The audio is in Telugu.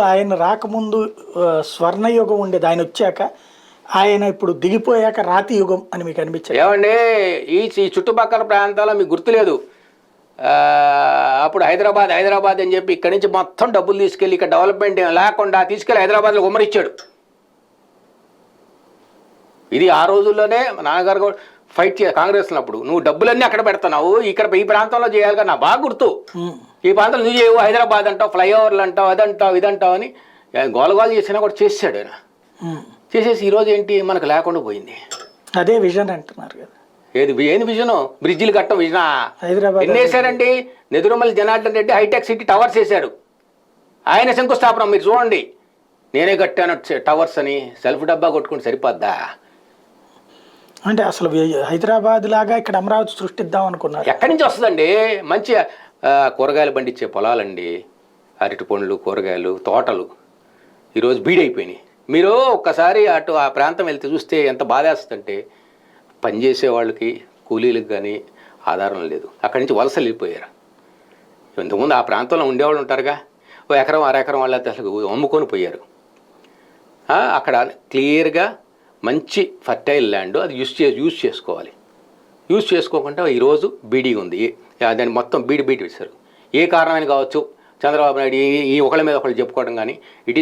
ఆయన రాకముందు స్వర్ణయుగం ఉండేది. ఆయన వచ్చాక ఆయన ఇప్పుడు దిగిపోయాక రాతి యుగం అని మీకు అనిపించాయి? ఏమండి, ఈ చుట్టుపక్కల ప్రాంతాల్లో మీకు గుర్తులేదు. అప్పుడు హైదరాబాద్ అని చెప్పి ఇక్కడి నుంచి మొత్తం డబ్బులు తీసుకెళ్ళి ఇక్కడ డెవలప్మెంట్ లేకుండా తీసుకెళ్ళి హైదరాబాద్లో ఉమ్మరిచ్చాడు. ఇది ఆ రోజుల్లోనే నాన్నగారు ఫైట్ కాంగ్రెస్ ఉన్నప్పుడు నువ్వు డబ్బులన్నీ అక్కడ పెడుతున్నావు, ఇక్కడ ఈ ప్రాంతంలో చేయాలి కదా. నా బాగా గుర్తు. ఈ ప్రాంతంలో నువ్వు చేయవు, హైదరాబాద్ అంటావు, ఫ్లైఓవర్లు అంటావు, అదంటావు ఇదంటావు అని గోలగోలు చేసినా కూడా చేసాడు ఆయన. చేసేసి ఈరోజు ఏంటి మనకు లేకుండా పోయింది. అదే విజన్ అంటున్నారు కదా. ఏంది విజను? బ్రిడ్జిలు కట్టం విజనా? హైదరాబాద్ ఎన్ని వేశారండి? Nedurumalli Janardhan Reddy hi tech city towers వేశాడు. ఆయన శంకుస్థాపన మీరు చూడండి. నేనే కట్టాను టవర్స్ అని సెల్ఫ్ డబ్బా కొట్టుకుంటే సరిపోద్దా? అంటే అసలు హైదరాబాద్ లాగా ఇక్కడ అమరావతి సృష్టిద్దాం అనుకున్నారు. ఎక్కడి నుంచి వస్తుందండి? మంచి కూరగాయలు పండించే పొలాలండి, అరటి పండ్లు, కూరగాయలు, తోటలు ఈరోజు బీడైపోయినాయి. మీరు ఒక్కసారి అటు ఆ ప్రాంతం వెళ్తే చూస్తే ఎంత బాధేస్తుందంటే పనిచేసే వాళ్ళకి కూలీలకు కానీ ఆధారం లేదు. అక్కడి నుంచి వలసలు వెళ్ళిపోయారు. ఇంతకుముందు ఆ ప్రాంతంలో ఉండేవాళ్ళు ఉంటారుగా, ఓ ఎకరం అరెకరం వాళ్ళు అసలు అమ్ముకొని పోయారు. అక్కడ క్లియర్గా మంచి ఫర్టైల్ ల్యాండ్, అది యూజ్ చేసుకోవాలి. యూజ్ చేసుకోకుండా ఈరోజు బీడీ ఉంది. దాన్ని మొత్తం బీడి వేశారు. ఏ కారణమైన కావచ్చు, చంద్రబాబు నాయుడు ఈ ఒకళ్ళ మీద ఒకళ్ళు చెప్పుకోవడం కానీ ఇట్